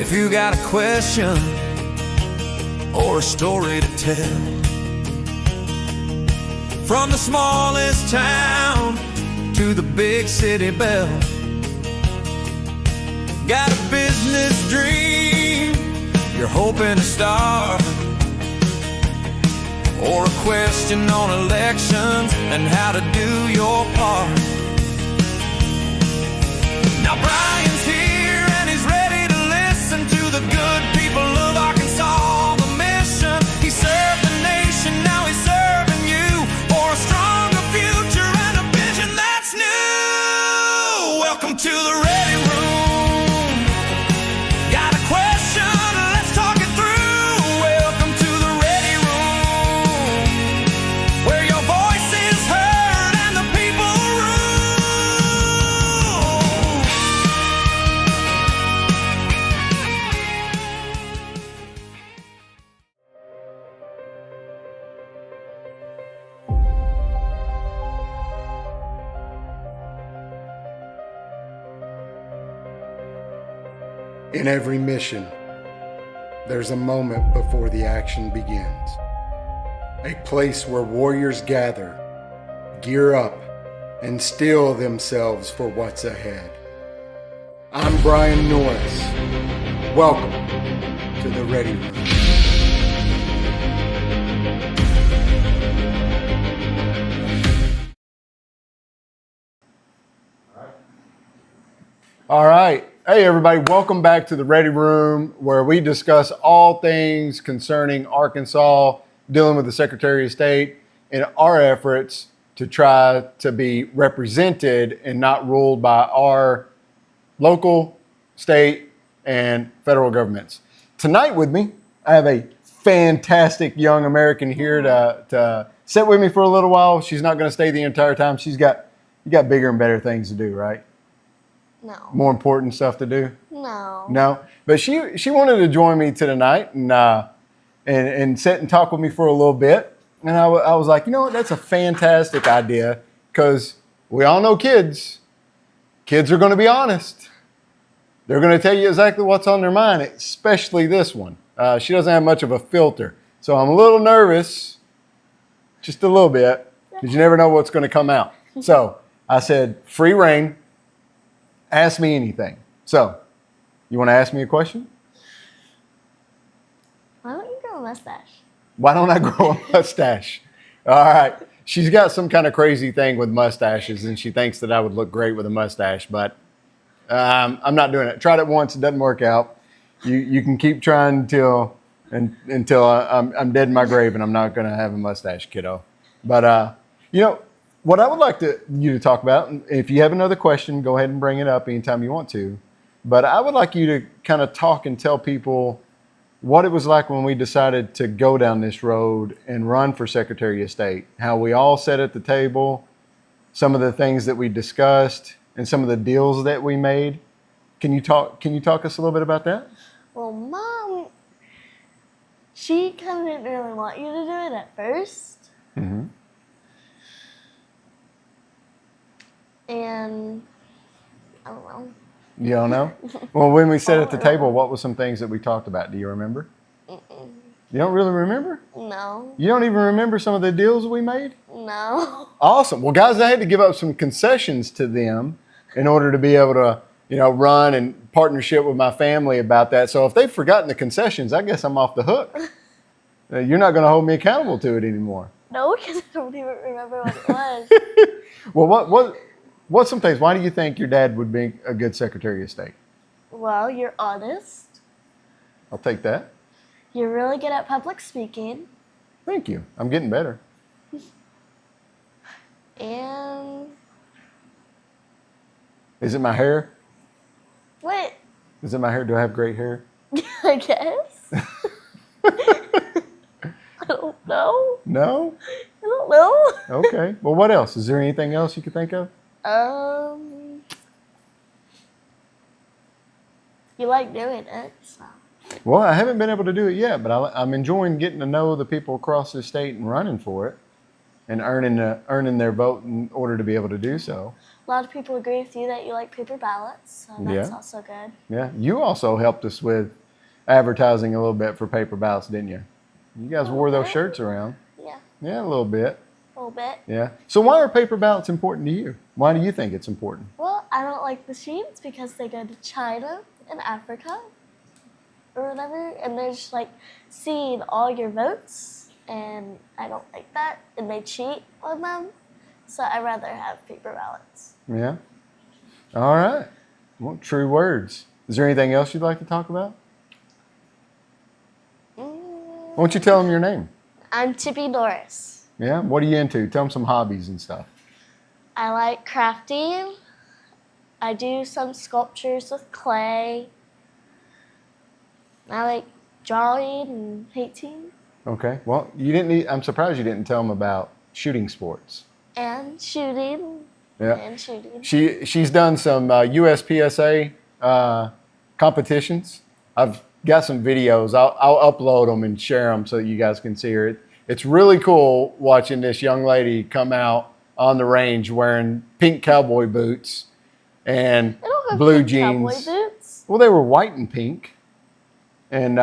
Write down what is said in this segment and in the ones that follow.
If you got a question or a story to tell, from the smallest town to the big city belle, got a business dream you're hoping to start, or a question on elections and how to do your part. Now Bryan's here and he's ready to listen to the good people of Arkansas. The mission, he served the nation, now he's serving you for a stronger future and a vision that's new. Welcome to the Ready Room. Got a question? Let's talk it through. Welcome to the Ready Room, where your voice is heard and the people rule. In every mission, there's a moment before the action begins. A place where warriors gather, gear up, and steel themselves for what's ahead. I'm Bryan Norris. Welcome to the Ready Room. All right. Hey, everybody. Welcome back to the Ready Room, where we discuss all things concerning Arkansas, dealing with the Secretary of State, in our efforts to try to be represented and not ruled by our local, state, and federal governments. Tonight with me, I have a fantastic young American here to sit with me for a little while. She's not going to stay the entire time. You got bigger and better things to do, right? No. More important stuff to do? No. No? But she wanted to join me tonight and sit and talk with me for a little bit. And I was like, you know what, that's a fantastic idea, because we all know kids. Kids are going to be honest. They're going to tell you exactly what's on their mind, especially this one. She doesn't have much of a filter. So I'm a little nervous, just a little bit, because you never know what's going to come out. So I said, free reign. Ask me anything. So, you want to ask me a question? Why don't you grow a mustache? Why don't I grow a mustache? All right. She's got some kind of crazy thing with mustaches, and she thinks that I would look great with a mustache, but I'm not doing it. Tried it once, it doesn't work out. You can keep trying until I'm dead in my grave, and I'm not going to have a mustache, kiddo. But, what I would like you to talk about, and if you have another question, go ahead and bring it up anytime you want to. But I would like you to kind of talk and tell people what it was like when we decided to go down this road and run for Secretary of State. How we all sat at the table, some of the things that we discussed, and some of the deals that we made. Can you talk us a little bit about that? Well, Mom, she kind of didn't really want you to do it at first. Mm-hmm. And I don't know. You don't know? Well, when we sat at the table, what were some things that we talked about? Do you remember? Mm-mm. You don't really remember? No. You don't even remember some of the deals we made? No. Awesome. Well, guys, I had to give up some concessions to them in order to be able to, run in partnership with my family about that. So if they've forgotten the concessions, I guess I'm off the hook. You're not going to hold me accountable to it anymore. No, because I don't even remember what it was. Well, what's some things? Why do you think your dad would be a good Secretary of State? Well, you're honest. I'll take that. You're really good at public speaking. Thank you. I'm getting better. And Is it my hair? what? Is it my hair? Do I have great hair? I guess. I don't know. No? I don't know. Okay. Well, what else? Is there anything else you could think of? You like doing it, so. Well, I haven't been able to do it yet, but I'm enjoying getting to know the people across the state and running for it and earning their vote in order to be able to do so. A lot of people agree with you that you like paper ballots, so that's Yeah. also good. Yeah. You also helped us with advertising a little bit for paper ballots, didn't you? You guys wore those shirts around. Yeah, Yeah, a little bit. a little bit. Yeah. So why are paper ballots important to you? Why do you think it's important? Well, I don't like machines because they go to China and Africa or whatever, and they're just like seeing all your votes, and I don't like that, and they cheat on them, so I'd rather have paper ballots. Yeah. All right. Well, true words. Is there anything else you'd like to talk about? Why don't you tell them your name? I'm Bryan Norris. Yeah. What are you into? Tell them some hobbies and stuff. I like crafting. I do some sculptures with clay. I like drawing and painting Okay. Well, you didn't. I'm surprised you didn't tell them about shooting sports. and shooting. Yeah. And shooting. She's done some USPSA competitions. I've got some videos. I'll upload them and share them so that you guys can see her. It's really cool watching this young lady come out on the range wearing pink cowboy boots and I don't have blue pink jeans. cowboy boots. Well, they were white and pink, and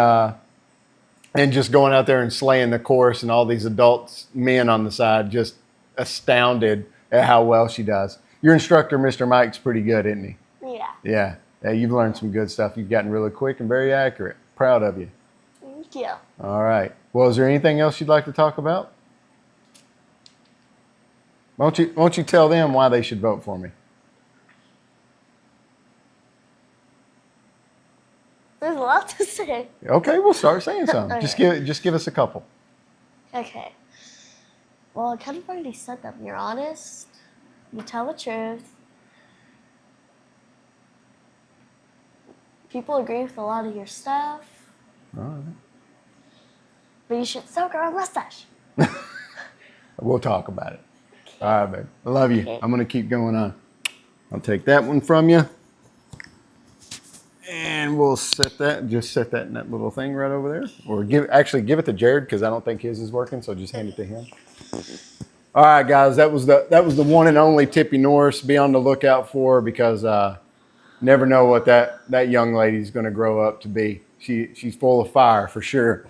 just going out there and slaying the course, and all these adult men on the side just astounded at how well she does. Your instructor, Mr. Mike's pretty good, isn't he? Yeah. Yeah. Yeah, you've learned some good stuff. You've gotten really quick and very accurate. Proud of you. Thank you. All right. Well, is there anything else you'd like to talk about? Won't you tell them why they should vote for me? There's a lot to say. Okay, we'll start saying something. Okay. Just give us a couple. Okay. Well, I kind of already said them. You're honest. You tell the truth. People agree with a lot of your stuff. All right. But you should still grow a mustache. We'll talk about it. All right, babe. I love you. Okay. I'm going to keep going on. I'll take that one from you. And we'll set that in that little thing right over there. Or give it to Jared because I don't think his is working, so just hand it to him. All right, guys, that was the one and only Tippy Norris. Be on the lookout for her because never know what that young lady's going to grow up to be. She's full of fire for sure.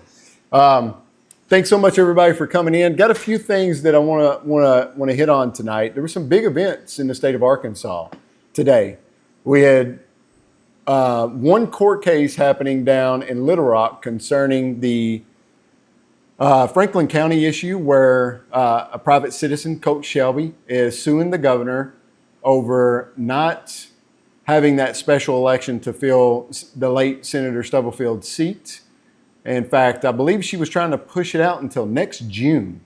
Thanks so much, everybody, for coming in. Got a few things that I want to hit on tonight. There were some big events in the state of Arkansas today. We had one court case happening down in Little Rock concerning the Franklin County issue where a private citizen, Coach Shelby, is suing the governor over not having that special election to fill the late Senator Stubblefield's seat. In fact, I believe she was trying to push it out until next June,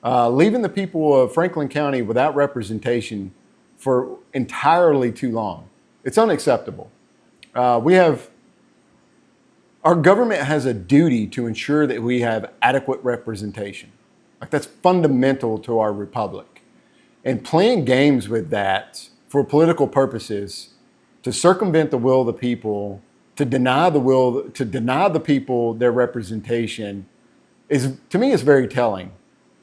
leaving the people of Franklin County without representation for entirely too long. It's unacceptable. Our government has a duty to ensure that we have adequate representation. Like that's fundamental to our republic. And playing games with that for political purposes, to circumvent the will of the people, to deny the people their representation is, to me, is very telling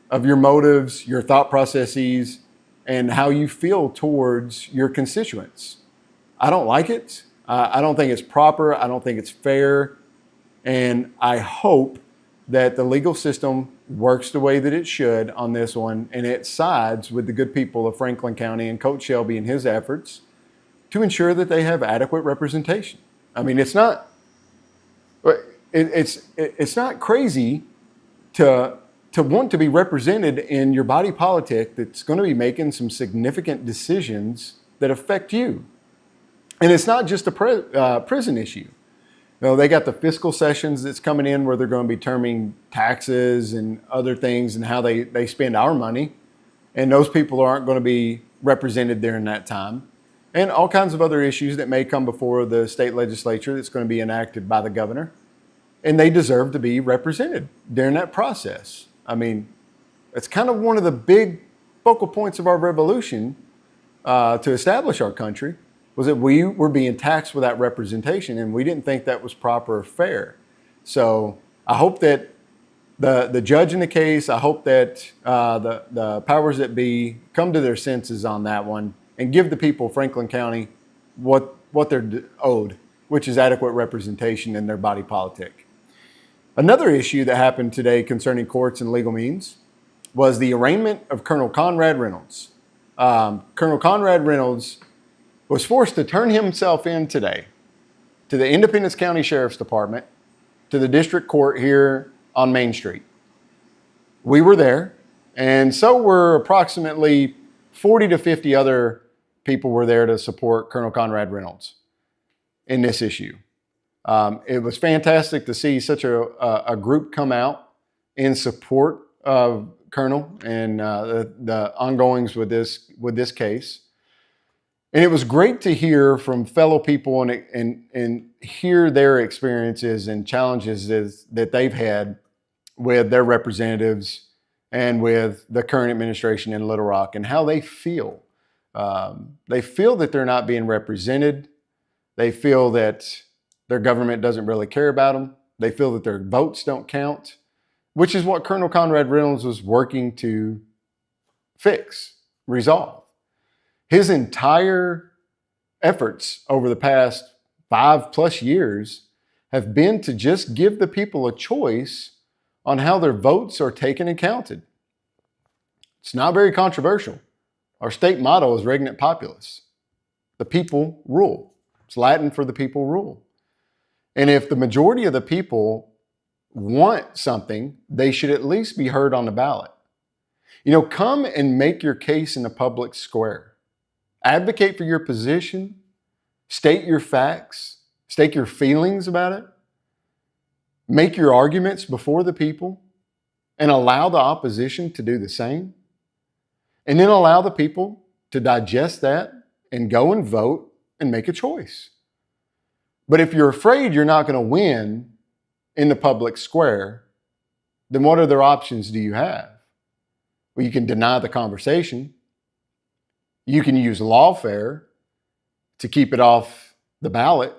of your motives, your thought processes, and how you feel towards your constituents. I don't like it. I don't think it's proper. I don't think it's fair. And I hope that the legal system works the way that it should on this one, and it sides with the good people of Franklin County and Coach Shelby and his efforts to ensure that they have adequate representation. I mean, it's not crazy to want to be represented in your body politic that's going to be making some significant decisions that affect you. And it's not just a prison issue. You know, they got the fiscal sessions that's coming in where they're going to be determining taxes and other things and how they spend our money. And those people aren't going to be represented during that time. And all kinds of other issues that may come before the state legislature that's going to be enacted by the governor. And they deserve to be represented during that process. I mean, it's kind of one of the big focal points of our revolution to establish our country was that we were being taxed without representation, and we didn't think that was proper or fair. So I hope that the judge in the case, I hope that the powers that be come to their senses on that one and give the people of Franklin County what they're owed, which is adequate representation in their body politic. Another issue that happened today concerning courts and legal means was the arraignment of Colonel Conrad Reynolds. Colonel Conrad Reynolds was forced to turn himself in today to the Independence County Sheriff's Department, to the district court here on Main Street. We were there, and so were approximately 40 to 50 other people were there to support Colonel Conrad Reynolds in this issue. It was fantastic to see such a group come out in support of Colonel and the ongoings with this case. And it was great to hear from fellow people and hear their experiences and challenges that they've had with their representatives and with the current administration in Little Rock and how they feel. They feel that they're not being represented. They feel that their government doesn't really care about them. They feel that their votes don't count, which is what Colonel Conrad Reynolds was working to fix, resolve. His entire efforts over the past 5+ years have been to just give the people a choice on how their votes are taken and counted. It's not very controversial. Our state motto is Regnat Populus. The people rule. It's Latin for the people rule. And if the majority of the people want something, they should at least be heard on the ballot. Come and make your case in the public square. Advocate for your position. State your facts. State your feelings about it. Make your arguments before the people and allow the opposition to do the same. And then allow the people to digest that and go and vote and make a choice. But if you're afraid you're not going to win in the public square, then what other options do you have? Well, you can deny the conversation. You can use lawfare to keep it off the ballot,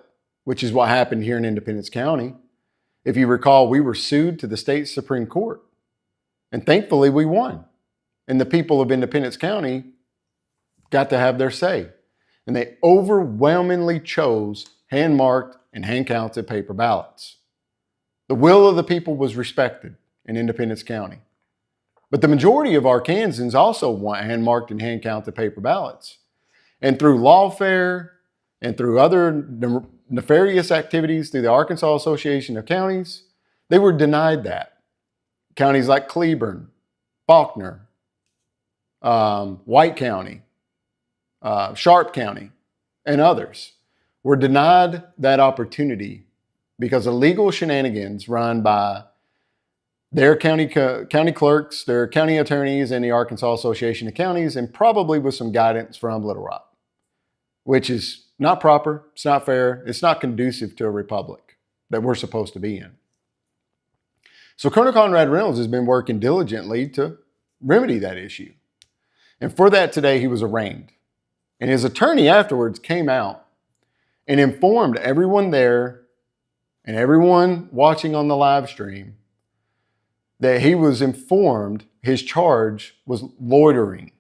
which is what happened here in Independence County. If you recall, we were sued to the state Supreme Court, and thankfully we won. And the people of Independence County got to have their say. And they overwhelmingly chose hand-marked and hand-counted paper ballots. The will of the people was respected in Independence County. But the majority of Arkansans also want hand-marked and hand-counted paper ballots. And through lawfare and through other nefarious activities through the Arkansas Association of Counties, they were denied that. Counties like Cleburne, Faulkner, White County, Sharp County, and others were denied that opportunity because of legal shenanigans run by their county clerks, their county attorneys, and the Arkansas Association of Counties, and probably with some guidance from Little Rock, which is not proper, it's not fair, it's not conducive to a republic that we're supposed to be in. So Colonel Conrad Reynolds has been working diligently to remedy that issue. And for that today, he was arraigned. And his attorney afterwards came out and informed everyone there and everyone watching on the live stream that he was informed his charge was loitering.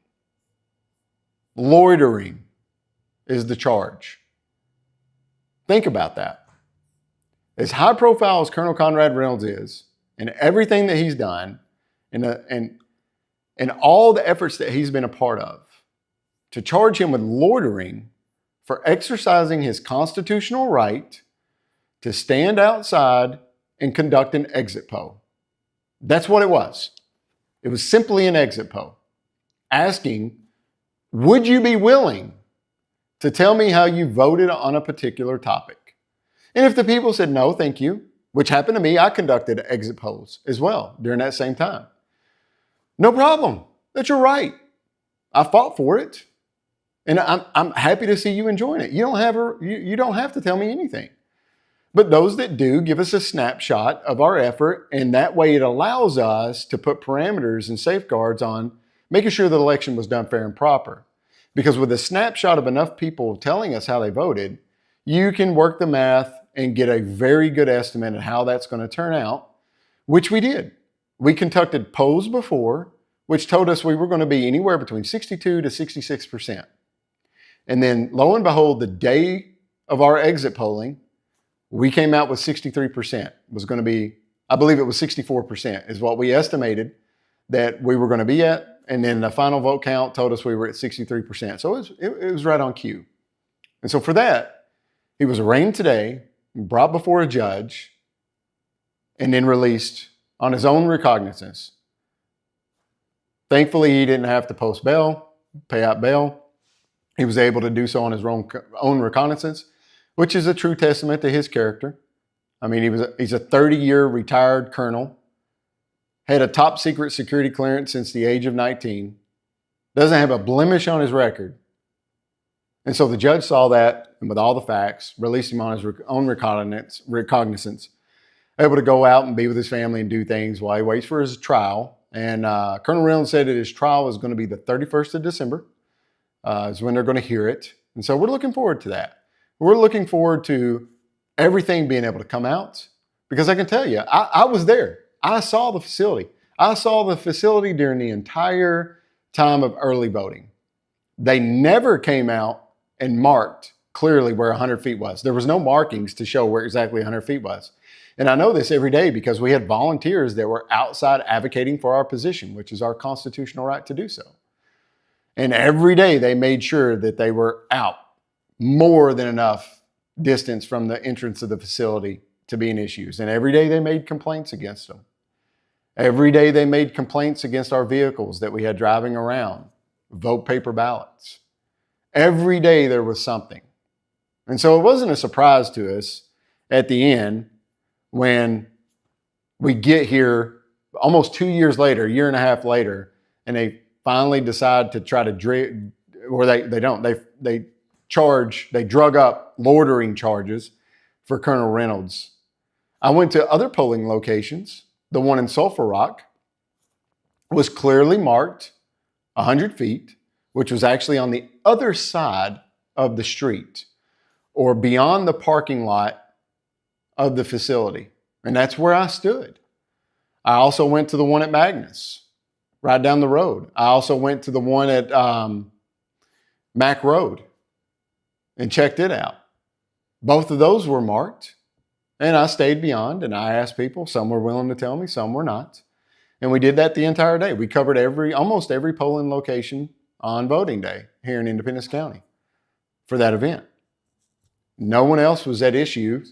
Loitering is the charge. Think about that. As high profile as Colonel Conrad Reynolds is, and everything that he's done, and all the efforts that he's been a part of, to charge him with loitering for exercising his constitutional right to stand outside and conduct an exit poll. That's what it was. It was simply an exit poll, asking, would you be willing to tell me how you voted on a particular topic? And if the people said, no, thank you, which happened to me, I conducted exit polls as well during that same time. No problem. That's your right. I fought for it. And I'm happy to see you enjoying it. You don't have to tell me anything. But those that do give us a snapshot of our effort, and that way it allows us to put parameters and safeguards on making sure the election was done fair and proper. Because with a snapshot of enough people telling us how they voted, you can work the math and get a very good estimate of how that's going to turn out, which we did. We conducted polls before, which told us we were going to be anywhere between 62 to 66%. And then lo and behold, the day of our exit polling, we came out with 63%. It was going to be, I believe it was 64% is what we estimated that we were going to be at. And then the final vote count told us we were at 63%. So it was right on cue. And so for that, he was arraigned today, brought before a judge, and then released on his own recognizance. Thankfully, he didn't have to post bail, pay out bail. He was able to do so on his own reconnaissance, which is a true testament to his character. I mean, he's a 30-year retired colonel, had a top secret security clearance since the age of 19, doesn't have a blemish on his record. And so the judge saw that, and with all the facts, released him on his own recognizance, able to go out and be with his family and do things while he waits for his trial. And Colonel Reynolds said that his trial is going to be the 31st of December, is when they're going to hear it. And so we're looking forward to that. We're looking forward to everything being able to come out, because I can tell you, I was there. I saw the facility. I saw the facility during the entire time of early voting. They never came out and marked clearly where 100 feet was. There was no markings to show where exactly 100 feet was. And I know this every day because we had volunteers that were outside advocating for our position, which is our constitutional right to do so. And every day they made sure that they were out more than enough distance from the entrance of the facility to be an issue. And every day they made complaints against them. Every day they made complaints against our vehicles that we had driving around, vote paper ballots. Every day there was something. And so it wasn't a surprise to us at the end when we get here almost 2 years later, a year and a half later, and they finally decide to try to they drug up loitering charges for Colonel Reynolds. I went to other polling locations. The one in Sulphur Rock was clearly marked 100 feet, which was actually on the other side of the street or beyond the parking lot of the facility. And that's where I stood. I also went to the one at Magnus, right down the road. I also went to the one at Mack Road and checked it out. Both of those were marked, and I stayed beyond, and I asked people. Some were willing to tell me, some were not. And we did that the entire day. We covered almost every polling location on voting day here in Independence County for that event. No one else was at issue.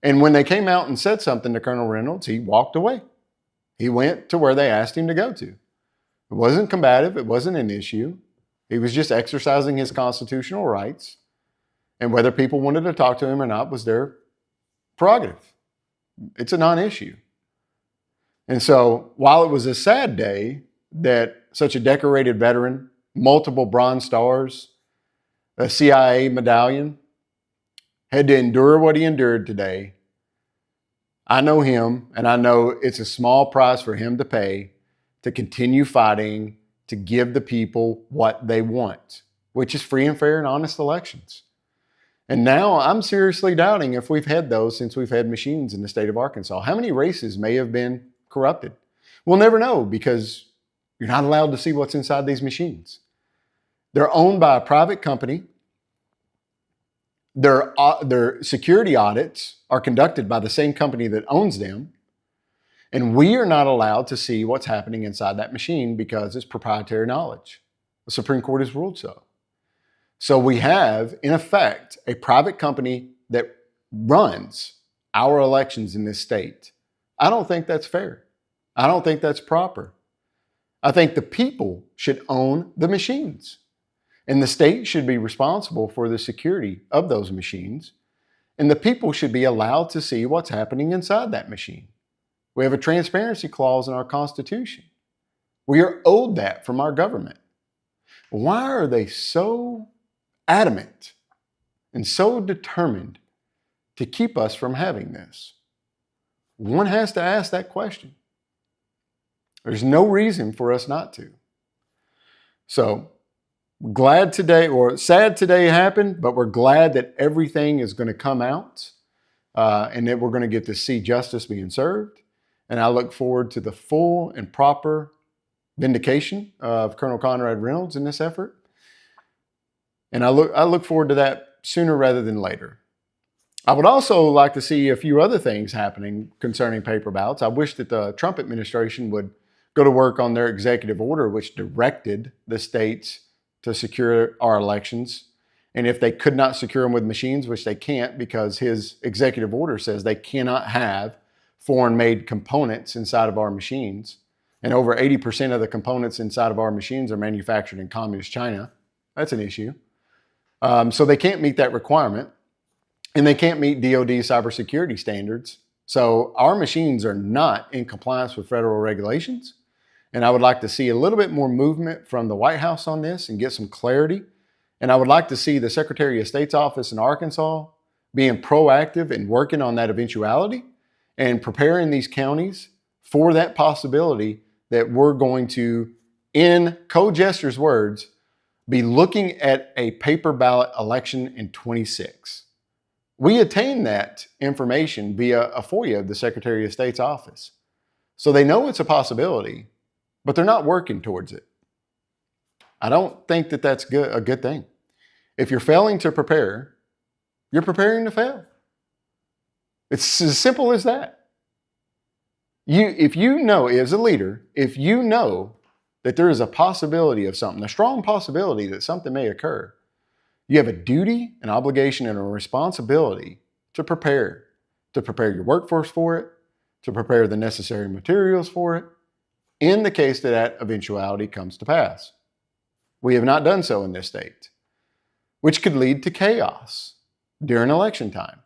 And when they came out and said something to Colonel Reynolds, he walked away. He went to where they asked him to go to. It wasn't combative. It wasn't an issue. He was just exercising his constitutional rights. And whether people wanted to talk to him or not was their prerogative. It's a non-issue. And so while it was a sad day that such a decorated veteran, multiple Bronze Stars, a CIA medallion, had to endure what he endured today, I know him, and I know it's a small price for him to pay to continue fighting to give the people what they want, which is free and fair and honest elections. And now I'm seriously doubting if we've had those since we've had machines in the state of Arkansas. How many races may have been corrupted? We'll never know because you're not allowed to see what's inside these machines. They're owned by a private company. Their security audits are conducted by the same company that owns them. And we are not allowed to see what's happening inside that machine because it's proprietary knowledge. The Supreme Court has ruled so. So we have, in effect, a private company that runs our elections in this state. I don't think that's fair. I don't think that's proper. I think the people should own the machines. And the state should be responsible for the security of those machines. And the people should be allowed to see what's happening inside that machine. We have a transparency clause in our Constitution. We are owed that from our government. Why are they so adamant and so determined to keep us from having this? One has to ask that question. There's no reason for us not to. So, glad today, or sad today happened, but we're glad that everything is going to come out and that we're going to get to see justice being served. And I look forward to the full and proper vindication of Colonel Conrad Reynolds in this effort. And I look forward to that sooner rather than later. I would also like to see a few other things happening concerning paper ballots. I wish that the Trump administration would go to work on their executive order, which directed the states to secure our elections. And if they could not secure them with machines, which they can't because his executive order says they cannot have foreign-made components inside of our machines. And over 80% of the components inside of our machines are manufactured in communist China. That's an issue. So they can't meet that requirement. And they can't meet DoD cybersecurity standards. So our machines are not in compliance with federal regulations. And I would like to see a little bit more movement from the White House on this and get some clarity. And I would like to see the Secretary of State's office in Arkansas being proactive and working on that eventuality and preparing these counties for that possibility that we're going to, in Code Jester's words, be looking at a paper ballot election in 26. We attained that information via a FOIA of the Secretary of State's office. So they know it's a possibility, but they're not working towards it. I don't think that that's a good thing. If you're failing to prepare, you're preparing to fail. It's as simple as that. If you know, as a leader, if you know that there is a possibility of something, a strong possibility that something may occur, you have a duty, an obligation, and a responsibility to prepare your workforce for it, to prepare the necessary materials for it, in the case that that eventuality comes to pass. We have not done so in this state, which could lead to chaos during election time.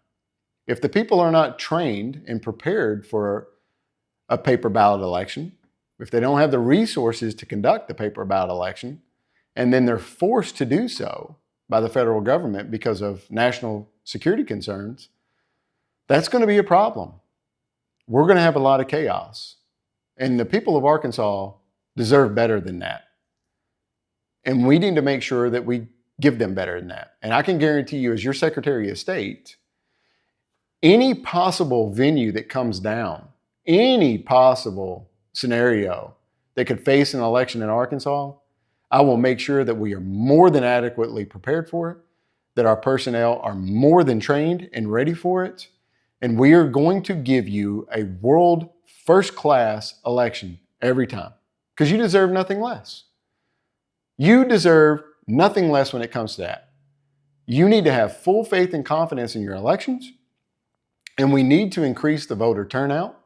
If the people are not trained and prepared for a paper ballot election, if they don't have the resources to conduct the paper ballot election, and then they're forced to do so by the federal government because of national security concerns, that's going to be a problem. We're going to have a lot of chaos. And the people of Arkansas deserve better than that. And we need to make sure that we give them better than that. And I can guarantee you, as your Secretary of State, any possible venue that comes down, any possible scenario that could face an election in Arkansas, I will make sure that we are more than adequately prepared for it, that our personnel are more than trained and ready for it, and we are going to give you a world first-class election every time, because you deserve nothing less. You deserve nothing less when it comes to that. You need to have full faith and confidence in your elections, and we need to increase the voter turnout,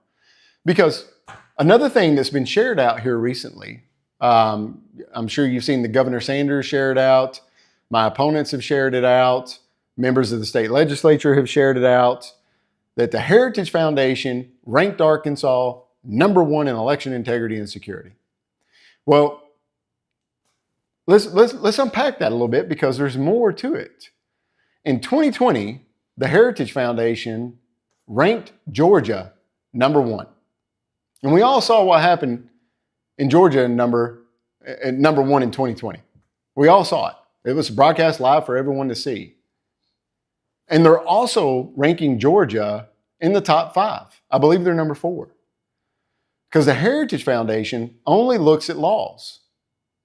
because another thing that's been shared out here recently, I'm sure you've seen the Governor Sanders share it out. My opponents have shared it out. Members of the state legislature have shared it out, that the Heritage Foundation ranked Arkansas #1 in election integrity and security. Well, let's unpack that a little bit, because there's more to it. In 2020, the Heritage Foundation ranked Georgia #1. And we all saw what happened in Georgia #1 in 2020. We all saw it. It was broadcast live for everyone to see. And they're also ranking Georgia in the top 5. I believe they're #4. Because the Heritage Foundation only looks at laws.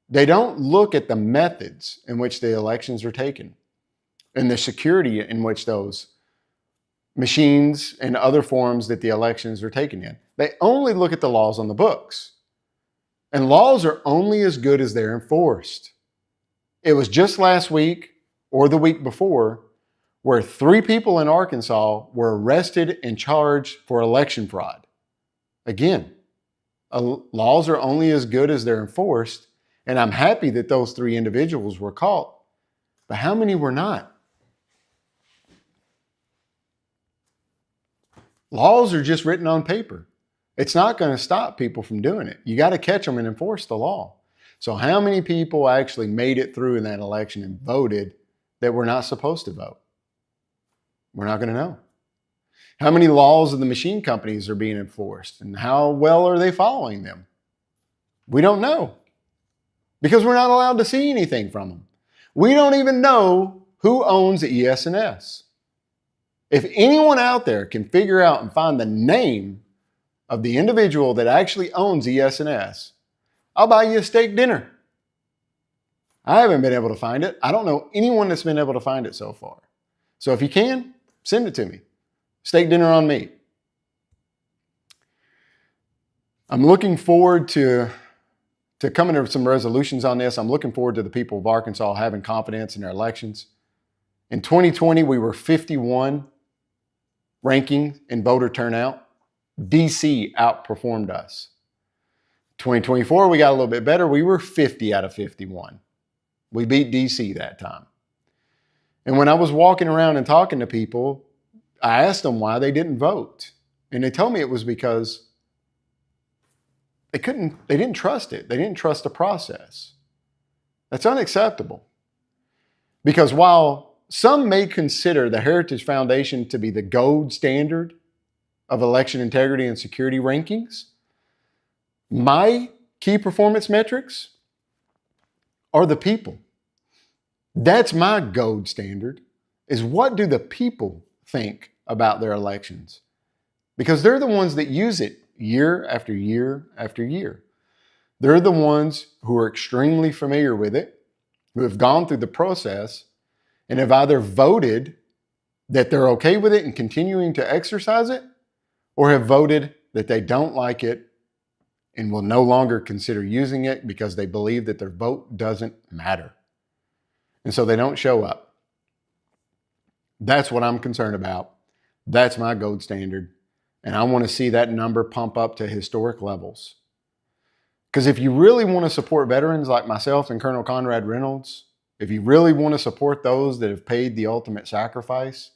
They don't look at the methods in which the elections are taken and the security in which those machines and other forms that the elections are taken in. They only look at the laws on the books. And laws are only as good as they're enforced. It was just last week or the week before where 3 people in Arkansas were arrested and charged for election fraud. Again, laws are only as good as they're enforced, and I'm happy that those 3 individuals were caught. But how many were not? Laws are just written on paper. It's not going to stop people from doing it. You got to catch them and enforce the law. So how many people actually made it through in that election and voted that were not supposed to vote? We're not going to know. How many laws of the machine companies are being enforced, and how well are they following them? We don't know, because we're not allowed to see anything from them. We don't even know who owns the ES&S. If anyone out there can figure out and find the name of the individual that actually owns ES&S, I'll buy you a steak dinner. I haven't been able to find it. I don't know anyone that's been able to find it so far. So if you can, send it to me. Steak dinner on me. I'm looking forward to coming to some resolutions on this. I'm looking forward to the people of Arkansas having confidence in their elections. In 2020, we were 51 ranking in voter turnout. DC outperformed us. 2024, we got a little bit better. We were 50 out of 51. We beat DC that time. And when I was walking around and talking to people, I asked them why they didn't vote. And they told me it was because they didn't trust it. They didn't trust the process. That's unacceptable. Because while some may consider the Heritage Foundation to be the gold standard of election integrity and security rankings, my key performance metrics are the people. That's my gold standard, is what do the people think about their elections? Because they're the ones that use it year after year after year. They're the ones who are extremely familiar with it, who have gone through the process, and have either voted that they're okay with it and continuing to exercise it, or have voted that they don't like it and will no longer consider using it because they believe that their vote doesn't matter. And so they don't show up. That's what I'm concerned about. That's my gold standard. And I want to see that number pump up to historic levels. Because if you really want to support veterans like myself and Colonel Conrad Reynolds, if you really want to support those that have paid the ultimate sacrifice,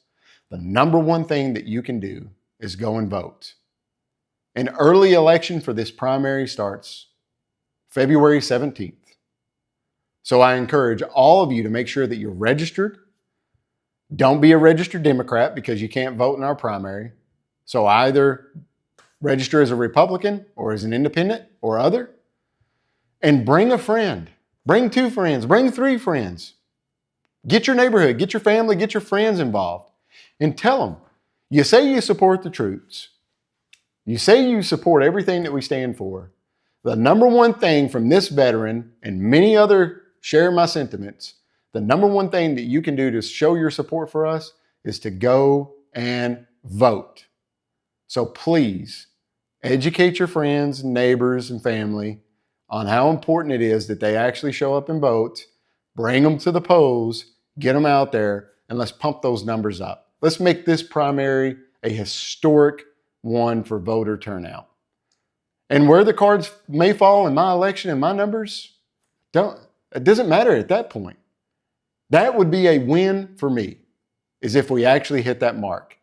the number one thing that you can do is go and vote. An early election for this primary starts February 17th. So I encourage all of you to make sure that you're registered. Don't be a registered Democrat because you can't vote in our primary. So either register as a Republican or as an independent or other. And bring a friend. Bring 2 friends. Bring 3 friends. Get your neighborhood. Get your family. Get your friends involved. And tell them, you say you support the troops. You say you support everything that we stand for. The number one thing from this veteran and many other share my sentiments, the number one thing that you can do to show your support for us is to go and vote. So please educate your friends, neighbors, and family on how important it is that they actually show up and vote. Bring them to the polls, get them out there, and let's pump those numbers up. Let's make this primary a historic one for voter turnout. And where the cards may fall in my election and my numbers, it doesn't matter at that point. That would be a win for me, is if we actually hit that mark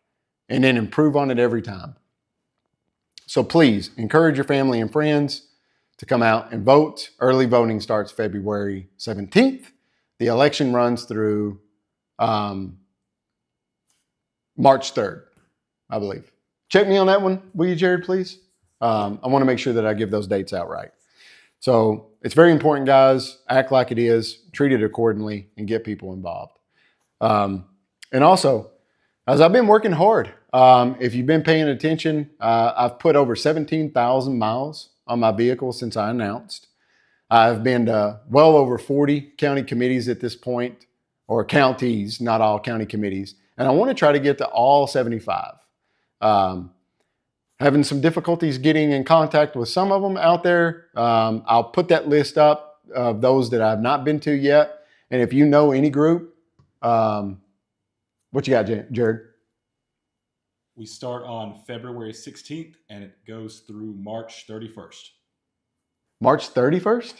and then improve on it every time. So please encourage your family and friends to come out and vote. Early voting starts February 17th. The election runs through March 3rd, I believe. Check me on that one, will you, Jared, please? I want to make sure that I give those dates out right. So it's very important, guys. Act like it is, treat it accordingly, and get people involved. And also, as I've been working hard, if you've been paying attention, I've put over 17,000 miles on my vehicle since I announced. I've been to well over 40 county committees at this point, or counties, not all county committees. And I want to try to get to all 75. Having some difficulties getting in contact with some of them out there. I'll put that list up of those that I've not been to yet. And if you know any group, what you got, Jared? We start on February 16th and it goes through March 31st. March 31st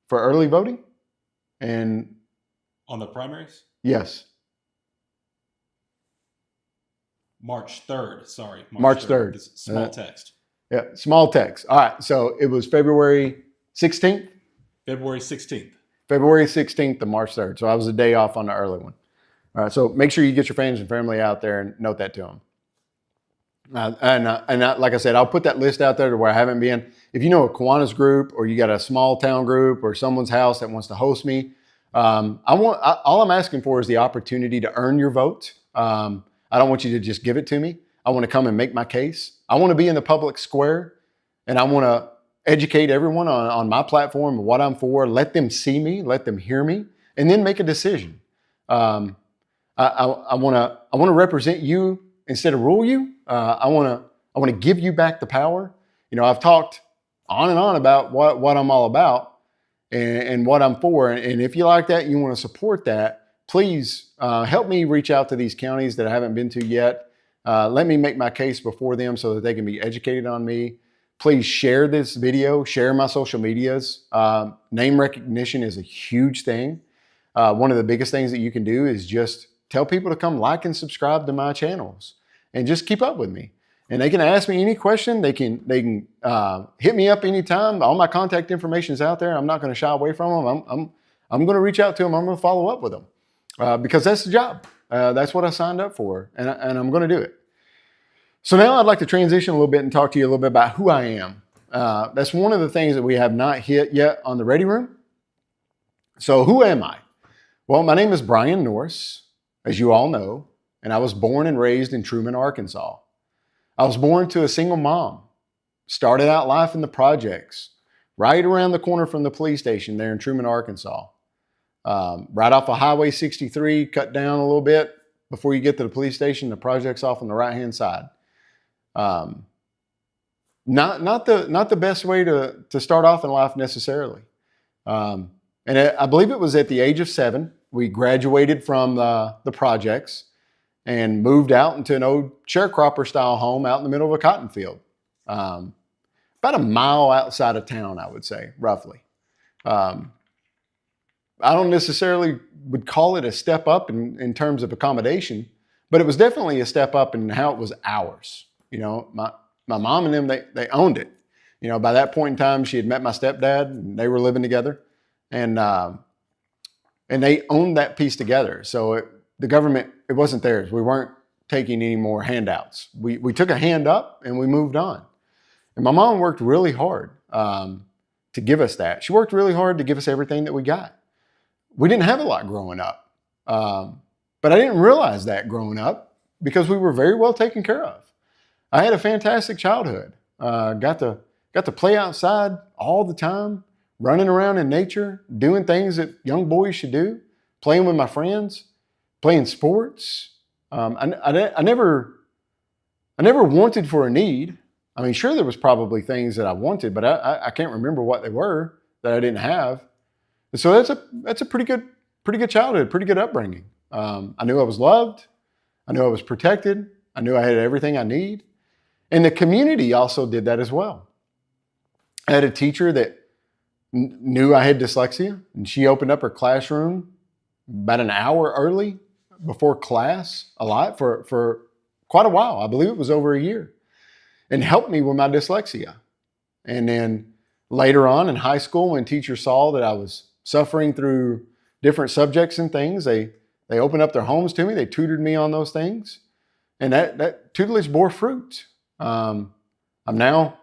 for early voting? And On the primaries? yes. March 3rd, sorry. March 3rd. It's small text. Yeah, small text. All right, so it was February 16th? February 16th. February 16th to March 3rd. So I was a day off on the early one. All right, so make sure you get your friends and family out there and note that to them. Like I said, I'll put that list out there to where I haven't been. If you know a Kiwanis group, or you got a small town group, or someone's house that wants to host me, all I'm asking for is the opportunity to earn your vote. I don't want you to just give it to me. I want to come and make my case. I want to be in the public square, and I want to educate everyone on my platform, what I'm for, let them see me, let them hear me, and then make a decision. I want to represent you instead of rule you. I want to give you back the power. I've talked on and on about what I'm all about and what I'm for. And if you like that, you want to support that, please help me reach out to these counties that I haven't been to yet. Let me make my case before them so that they can be educated on me. Please share this video, share my social medias. Name recognition is a huge thing. One of the biggest things that you can do is just tell people to come like and subscribe to my channels and just keep up with me. And they can ask me any question. They can hit me up anytime. All my contact information is out there. I'm not going to shy away from them. I'm going to reach out to them. I'm going to follow up with them because that's the job. That's what I signed up for, and I'm going to do it. So now I'd like to transition a little bit and talk to you a little bit about who I am. That's one of the things that we have not hit yet on the Ready Room. So who am I? Well, my name is Bryan Norris, as you all know, and I was born and raised in Truman, Arkansas. I was born to a single mom, started out life in the projects, right around the corner from the police station there in Truman, Arkansas. Right off of Highway 63, cut down a little bit before you get to the police station, the project's off on the right-hand side. Not the best way to start off in life necessarily. And I believe it was at the age of 7, we graduated from the projects and moved out into an old sharecropper style home out in the middle of a cotton field. About a mile outside of town, I would say, roughly. I don't necessarily would call it a step up in terms of accommodation, but it was definitely a step up in how it was ours. My mom and them, they owned it. By that point in time, she had met my stepdad and they were living together, and they owned that piece together. So the government, it wasn't theirs. We weren't taking any more handouts. We took a hand up and we moved on. And my mom worked really hard to give us that. She worked really hard to give us everything that we got. We didn't have a lot growing up, but I didn't realize that growing up because we were very well taken care of. I had a fantastic childhood. Got to play outside all the time, running around in nature, doing things that young boys should do, playing with my friends, playing sports. I never wanted for a need. I mean, sure, there was probably things that I wanted, but I can't remember what they were that I didn't have. And so that's a pretty good childhood, pretty good upbringing. I knew I was loved. I knew I was protected. I knew I had everything I need. And the community also did that as well. I had a teacher that knew I had dyslexia, and she opened up her classroom about an hour early before class a lot for quite a while. I believe it was over a year, and helped me with my dyslexia. And then later on in high school, when teachers saw that I was suffering through different subjects and things, they opened up their homes to me. They tutored me on those things, and that tutelage bore fruit. I'm now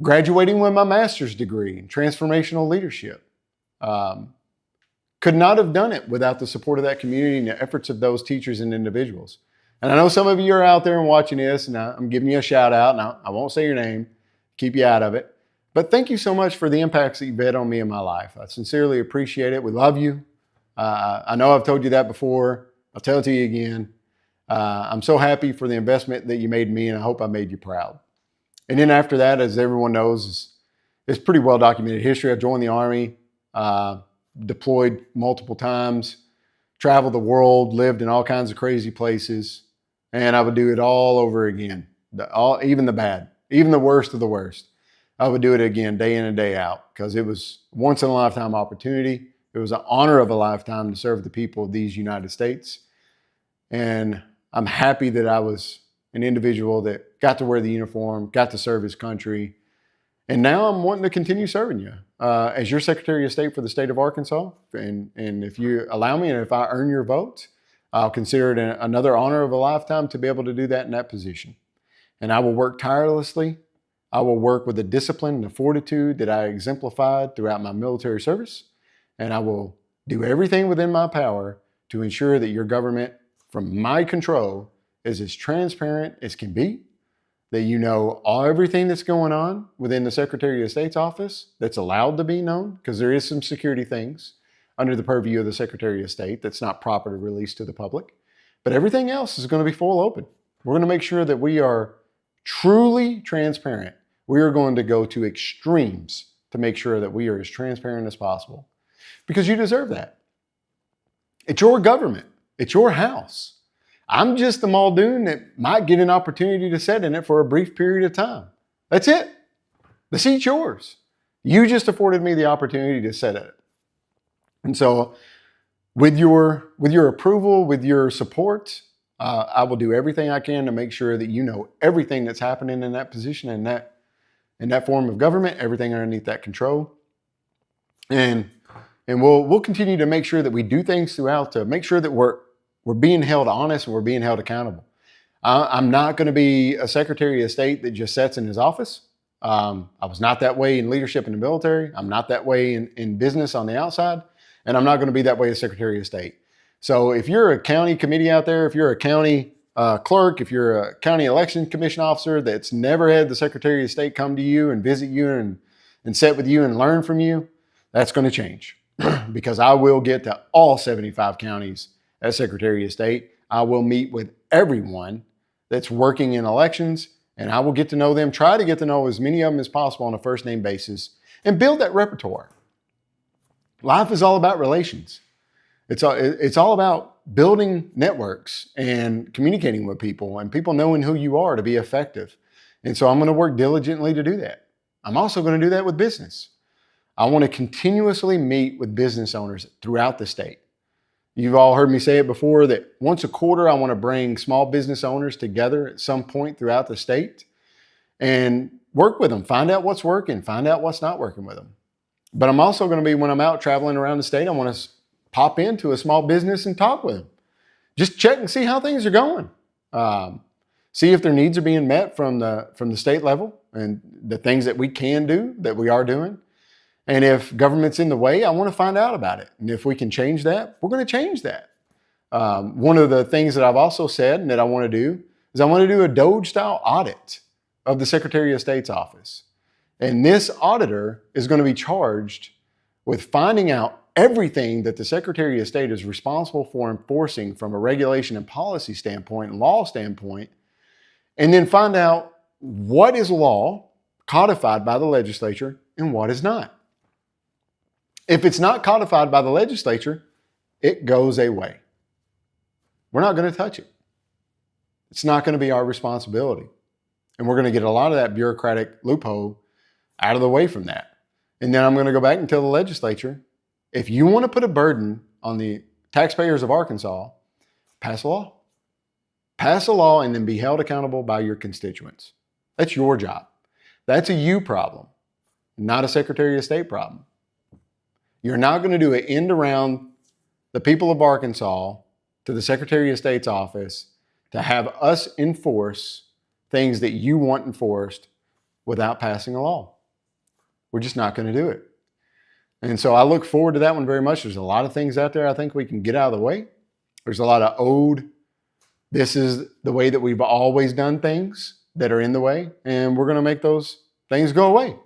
graduating with my master's degree in transformational leadership. Could not have done it without the support of that community and the efforts of those teachers and individuals. And I know some of you are out there and watching this, and I'm giving you a shout out, and I won't say your name, keep you out of it. But thank you so much for the impacts that you've had on me in my life. I sincerely appreciate it. We love you. I know I've told you that before. I'll tell it to you again. I'm so happy for the investment that you made in me, and I hope I made you proud. And then after that, as everyone knows, it's pretty well documented history. I joined the Army, deployed multiple times, traveled the world, lived in all kinds of crazy places, and I would do it all over again. Even the bad, even the worst of the worst. I would do it again day in and day out because it was once in a lifetime opportunity. It was an honor of a lifetime to serve the people of these United States. And I'm happy that I was an individual that got to wear the uniform, got to serve his country. And now I'm wanting to continue serving you as your Secretary of State for the state of Arkansas. And if you allow me, and if I earn your vote, I'll consider it another honor of a lifetime to be able to do that in that position. And I will work tirelessly. I will work with the discipline and the fortitude that I exemplified throughout my military service. And I will do everything within my power to ensure that your government, from my control, is as transparent as can be, that you know everything that's going on within the Secretary of State's office that's allowed to be known, because there is some security things under the purview of the Secretary of State that's not proper to release to the public. But everything else is going to be full open. We're going to make sure that we are truly transparent. We are going to go to extremes to make sure that we are as transparent as possible, because you deserve that. It's your government. It's your house. I'm just the Muldoon that might get an opportunity to sit in it for a brief period of time. That's it. The seat's yours. You just afforded me the opportunity to sit in it. And so with your approval, with your support, I will do everything I can to make sure that you know everything that's happening in that position, in that form of government, everything underneath that control. And we'll continue to make sure that we do things throughout to make sure that we're being held honest and we're being held accountable. I'm not going to be a Secretary of State that just sits in his office. I was not that way in leadership in the military. I'm not that way in business on the outside. And I'm not going to be that way as Secretary of State. So if you're a county committee out there, if you're a county clerk, if you're a county election commission officer that's never had the Secretary of State come to you and visit you and sit with you and learn from you, that's going to change. Because I will get to all 75 counties as Secretary of State. I will meet with everyone that's working in elections, and I will get to know them, try to get to know as many of them as possible on a first name basis, and build that repertoire. Life is all about relations. It's all about building networks and communicating with people and people knowing who you are to be effective. And so I'm going to work diligently to do that. I'm also going to do that with business. I want to continuously meet with business owners throughout the state. You've all heard me say it before that once a quarter, I want to bring small business owners together at some point throughout the state and work with them, find out what's working, find out what's not working with them. But I'm also going to be, when I'm out traveling around the state, I want to pop into a small business and talk with them. Just check and see how things are going. See if their needs are being met from the state level and the things that we can do, that we are doing. And if government's in the way, I want to find out about it. And if we can change that, we're going to change that. One of the things that I've also said and that I want to do is I want to do a Doge-style audit of the Secretary of State's office. And this auditor is going to be charged with finding out everything that the Secretary of State is responsible for enforcing from a regulation and policy standpoint and law standpoint, and then find out what is law codified by the legislature and what is not. If it's not codified by the legislature, it goes away. We're not going to touch it. It's not going to be our responsibility. And we're going to get a lot of that bureaucratic loophole out of the way from that. And then I'm going to go back and tell the legislature, if you want to put a burden on the taxpayers of Arkansas, pass a law. Pass a law and then be held accountable by your constituents. That's your job. That's a you problem, not a Secretary of State problem. You're not going to do an end around the people of Arkansas to the Secretary of State's office to have us enforce things that you want enforced without passing a law. We're just not going to do it. And so I look forward to that one very much. There's a lot of things out there I think we can get out of the way. There's a lot of this is the way that we've always done things that are in the way, and we're going to make those things go away.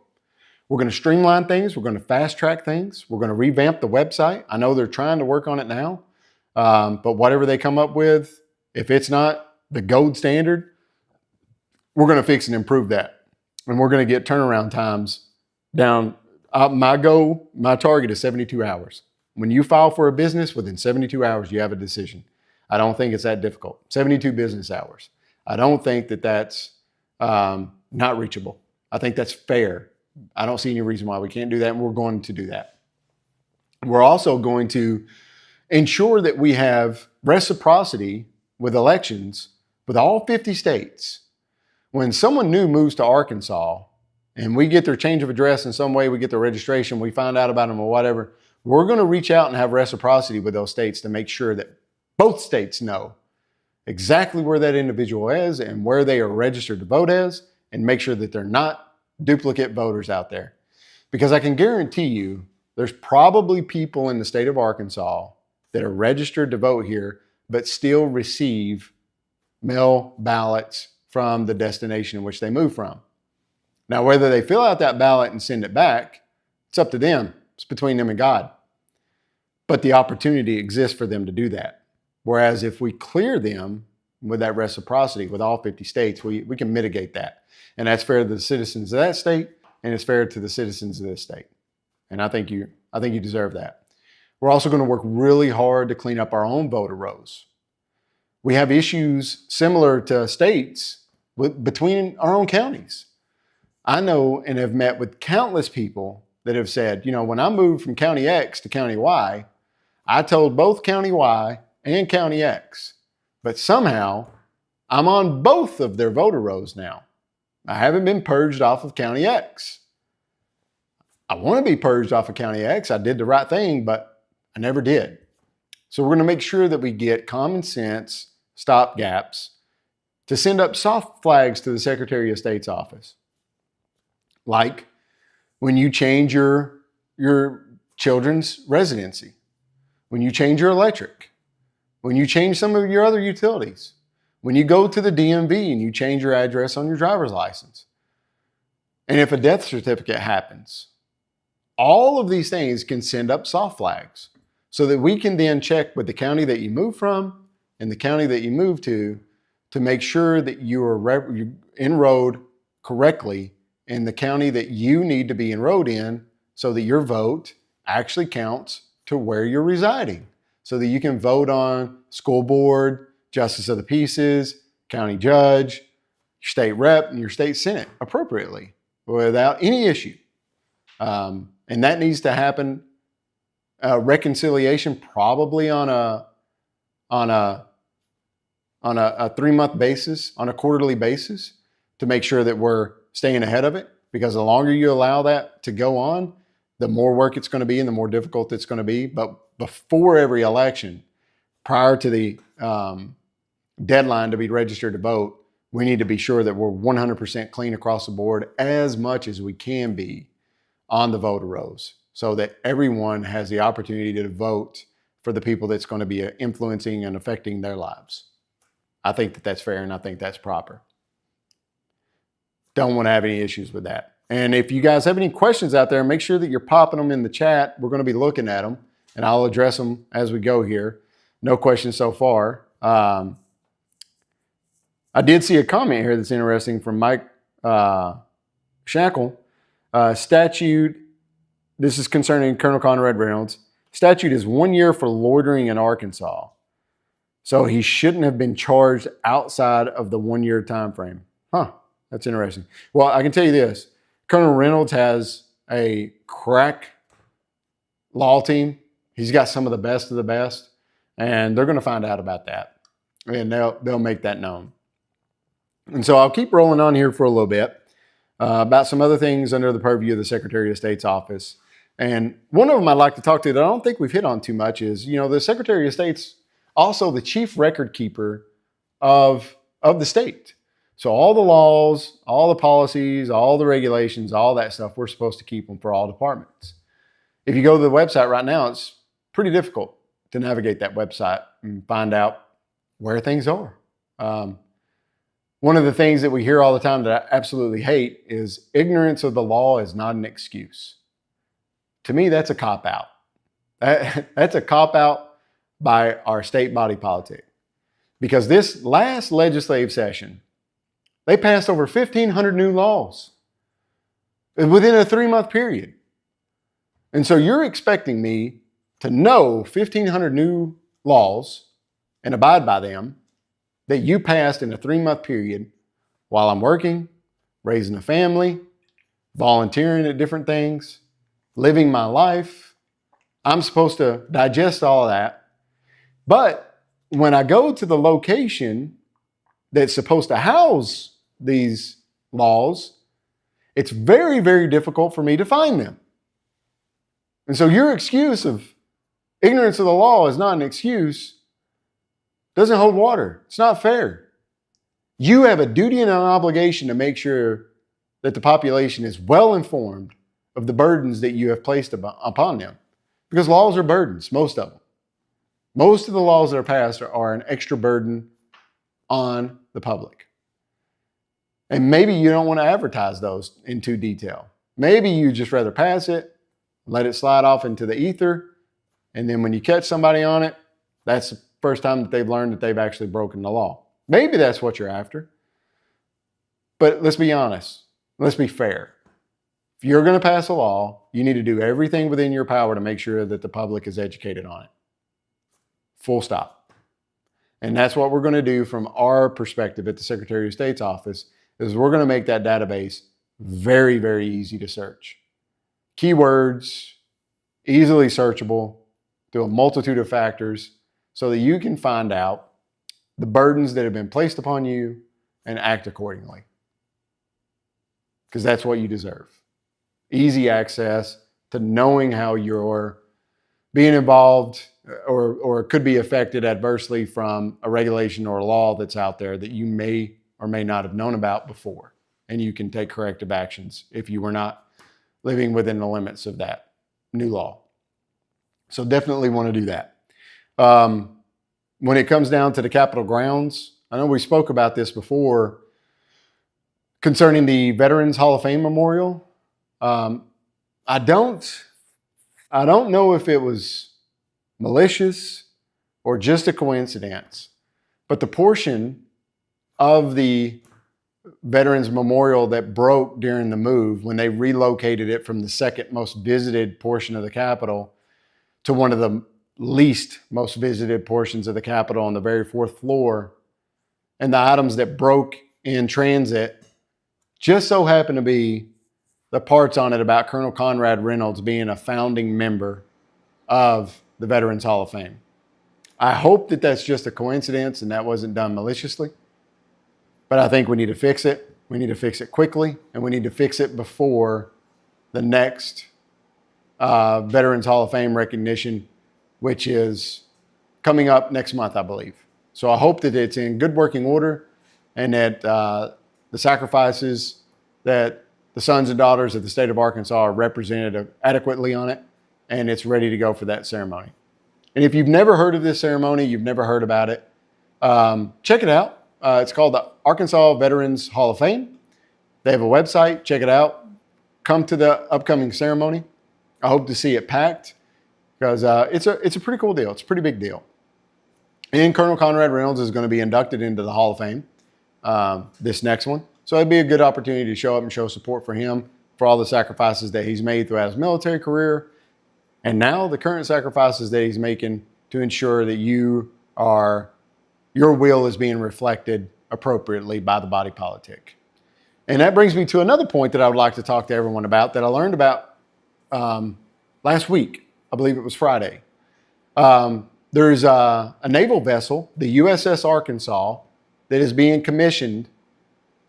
We're going to streamline things. We're going to fast track things. We're going to revamp the website. I know they're trying to work on it now, but whatever they come up with, if it's not the gold standard, we're going to fix and improve that. And we're going to get turnaround times down. My target is 72 hours. When you file for a business, within 72 hours, you have a decision. I don't think it's that difficult. 72 business hours. I don't think that that's not reachable. I think that's fair. I don't see any reason why we can't do that, and we're going to do that. We're also going to ensure that we have reciprocity with elections with all 50 states. When someone new moves to Arkansas and we get their change of address in some way, we get their registration, we find out about them or whatever, we're going to reach out and have reciprocity with those states to make sure that both states know exactly where that individual is and where they are registered to vote as, and make sure that they're not duplicate voters out there. Because I can guarantee you there's probably people in the state of Arkansas that are registered to vote here but still receive mail ballots from the destination in which they move from. Now, whether they fill out that ballot and send it back, it's up to them. It's between them and God. But the opportunity exists for them to do that. Whereas if we clear them with that reciprocity with all 50 states, we can mitigate that. And that's fair to the citizens of that state, and it's fair to the citizens of this state. And I think you deserve that. We're also going to work really hard to clean up our own voter rolls. We have issues similar to states between our own counties. I know and have met with countless people that have said, when I moved from County X to County Y, I told both County Y and County X, but somehow I'm on both of their voter rolls now. I haven't been purged off of County X. I want to be purged off of County X. I did the right thing, but I never did. So we're going to make sure that we get common sense stopgaps to send up soft flags to the Secretary of State's office. Like when you change your children's residency, when you change your electric, when you change some of your other utilities, when you go to the DMV and you change your address on your driver's license, and if a death certificate happens, all of these things can send up soft flags so that we can then check with the county that you move from and the county that you move to make sure that you are enrolled correctly in the county that you need to be enrolled in so that your vote actually counts to where you're residing, so that you can vote on school board, justice of the peace, county judge, your state rep, and your state senate appropriately without any issue. And that needs to happen, reconciliation probably on a 3-month basis, on a quarterly basis, to make sure that we're staying ahead of it. Because the longer you allow that to go on, the more work it's going to be and the more difficult it's going to be. But before every election, prior to the deadline to be registered to vote, we need to be sure that we're 100% clean across the board as much as we can be on the voter rolls so that everyone has the opportunity to vote for the people that's going to be influencing and affecting their lives. I think that that's fair and I think that's proper. Don't want to have any issues with that. And if you guys have any questions out there, make sure that you're popping them in the chat. We're going to be looking at them and I'll address them as we go here. No questions so far. I did see a comment here that's interesting from Mike Shackle. Statute, this is concerning Colonel Conrad Reynolds. Statute is 1 year for loitering in Arkansas. So he shouldn't have been charged outside of the 1 year time frame. Huh, that's interesting. Well, I can tell you this. Colonel Reynolds has a crack law team. He's got some of the best, and they're going to find out about that, and they'll make that known. And so I'll keep rolling on here for a little bit about some other things under the purview of the Secretary of State's office. And one of them I'd like to talk to that I don't think we've hit on too much is, the Secretary of State's also the chief record keeper of the state. So all the laws, all the policies, all the regulations, all that stuff, we're supposed to keep them for all departments. If you go to the website right now, it's pretty difficult to navigate that website and find out where things are. One of the things that we hear all the time that I absolutely hate is ignorance of the law is not an excuse. To me, that's a cop-out. That's a cop-out by our state body politic. Because this last legislative session, they passed over 1,500 new laws within a 3-month period. And so you're expecting me to know 1,500 new laws and abide by them that you passed in a 3-month period while I'm working, raising a family, volunteering at different things, living my life. I'm supposed to digest all of that. But when I go to the location that's supposed to house these laws, it's very, very difficult for me to find them. And so your excuse of ignorance of the law is not an excuse. Doesn't hold water. It's not fair. You have a duty and an obligation to make sure that the population is well informed of the burdens that you have placed upon them. Because laws are burdens, most of them. Most of the laws that are passed are an extra burden on the public. And maybe you don't want to advertise those in too detail. Maybe you just rather pass it, let it slide off into the ether, and then when you catch somebody on it, that's the first time that they've learned that they've actually broken the law. Maybe that's what you're after. But let's be honest. Let's be fair. If you're going to pass a law, you need to do everything within your power to make sure that the public is educated on it. Full stop. And that's what we're going to do from our perspective at the Secretary of State's office, is we're going to make that database very, very easy to search. Keywords, easily searchable through a multitude of factors so that you can find out the burdens that have been placed upon you and act accordingly. Because that's what you deserve. Easy access to knowing how you're being involved or could be affected adversely from a regulation or a law that's out there that you may or may not have known about before. And you can take corrective actions if you were not living within the limits of that new law. So definitely want to do that. When it comes down to the Capitol grounds, I know we spoke about this before concerning the Veterans Hall of Fame Memorial. I don't know if it was malicious or just a coincidence, but the portion of the Veterans Memorial that broke during the move, when they relocated it from the second most visited portion of the Capitol to one of the least most visited portions of the Capitol on the very fourth floor, and the items that broke in transit just so happened to be the parts on it about Colonel Conrad Reynolds being a founding member of the Veterans Hall of Fame. I hope that that's just a coincidence and that wasn't done maliciously, but I think we need to fix it. We need to fix it quickly, and we need to fix it before the next Veterans Hall of Fame recognition, which is coming up next month, I believe. So I hope that it's in good working order and that the sacrifices that the sons and daughters of the state of Arkansas are represented adequately on it, and it's ready to go for that ceremony. And if you've never heard of this ceremony, you've never heard about it, check it out. It's called the Arkansas Veterans Hall of Fame. They have a website. Check it out. Come to the upcoming ceremony. I hope to see it packed because it's a pretty cool deal. It's a pretty big deal. And Colonel Conrad Reynolds is going to be inducted into the Hall of Fame this next one. So it'd be a good opportunity to show up and show support for him for all the sacrifices that he's made throughout his military career, and now the current sacrifices that he's making to ensure that your will is being reflected appropriately by the body politic. And that brings me to another point that I would like to talk to everyone about that I learned about last week. I believe it was Friday. There's a naval vessel, the USS Arkansas, that is being commissioned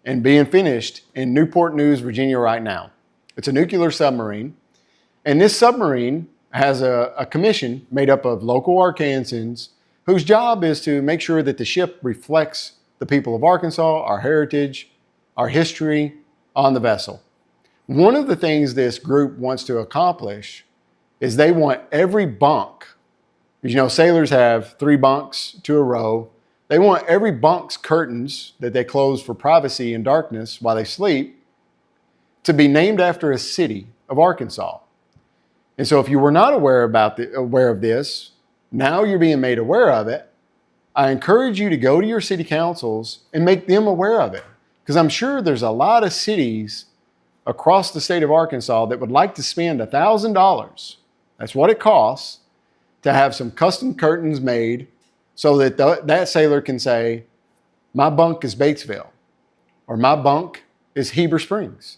and being finished in Newport News, Virginia right now. It's a nuclear submarine. And this submarine has a commission made up of local Arkansans whose job is to make sure that the ship reflects the people of Arkansas, our heritage, our history on the vessel. One of the things this group wants to accomplish is they want every bunk, because you know sailors have 3 bunks to a row. They want every bunk's curtains that they close for privacy and darkness while they sleep to be named after a city of Arkansas. And so if you were not aware of this, now you're being made aware of it. I encourage you to go to your city councils and make them aware of it, because I'm sure there's a lot of cities across the state of Arkansas that would like to spend $1,000. That's what it costs to have some custom curtains made so that that sailor can say, my bunk is Batesville, or my bunk is Heber Springs,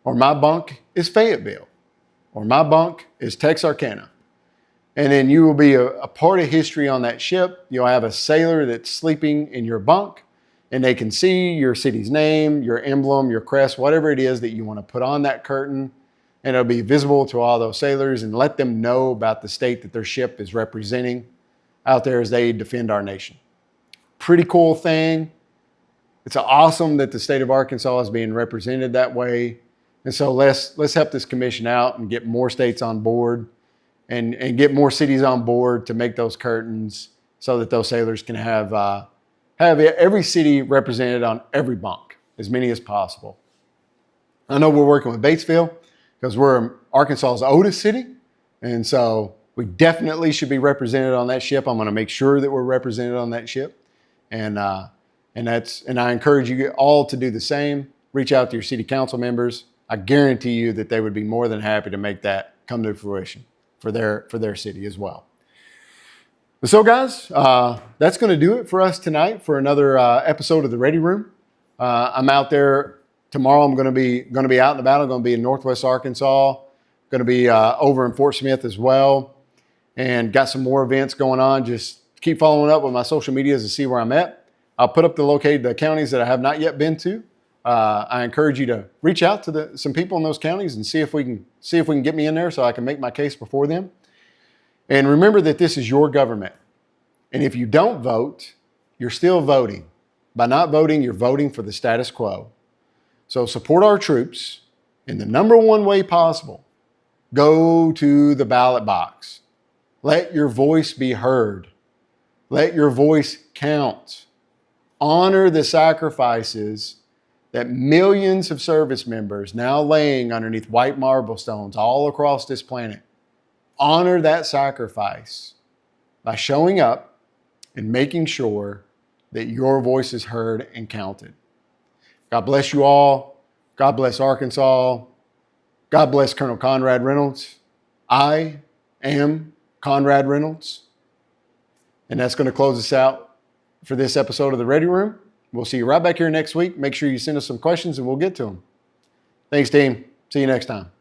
or my bunk is Fayetteville, or my bunk is Texarkana. And then you will be a part of history on that ship. You'll have a sailor that's sleeping in your bunk, and they can see your city's name, your emblem, your crest, whatever it is that you want to put on that curtain. And it'll be visible to all those sailors and let them know about the state that their ship is representing out there as they defend our nation. Pretty cool thing. It's awesome that the state of Arkansas is being represented that way. And so let's help this commission out and get more states on board and get more cities on board to make those curtains so that those sailors can have every city represented on every bunk. as many as possible. I know we're working with Batesville because we're Arkansas's oldest city, and so we definitely should be represented on that ship. I'm going to make sure that we're represented on that ship, and I encourage you all to do the same. Reach out to your city council members. I guarantee you that they would be more than happy to make that come to fruition for their city as well. So, guys, that's going to do it for us tonight for another episode of the Ready Room. I'm out there tomorrow. I'm going to be out and about. I'm going to be in Northwest Arkansas. Going to be over in Fort Smith as well, and got some more events going on. Just keep following up with my social medias to see where I'm at. I'll put up the counties that I have not yet been to. I encourage you to reach out to some people in those counties and see if we can get me in there so I can make my case before them. And remember that this is your government. And if you don't vote, you're still voting. By not voting, you're voting for the status quo. So support our troops in the number one way possible. Go to the ballot box. Let your voice be heard. Let your voice count. Honor the sacrifices that millions of service members now laying underneath white marble stones all across this planet. Honor that sacrifice by showing up and making sure that your voice is heard and counted. God bless you all. God bless Arkansas. God bless Colonel Conrad Reynolds. I am Conrad Reynolds. And that's going to close us out for this episode of the Ready Room. We'll see you right back here next week. Make sure you send us some questions and we'll get to them. Thanks, team. See you next time.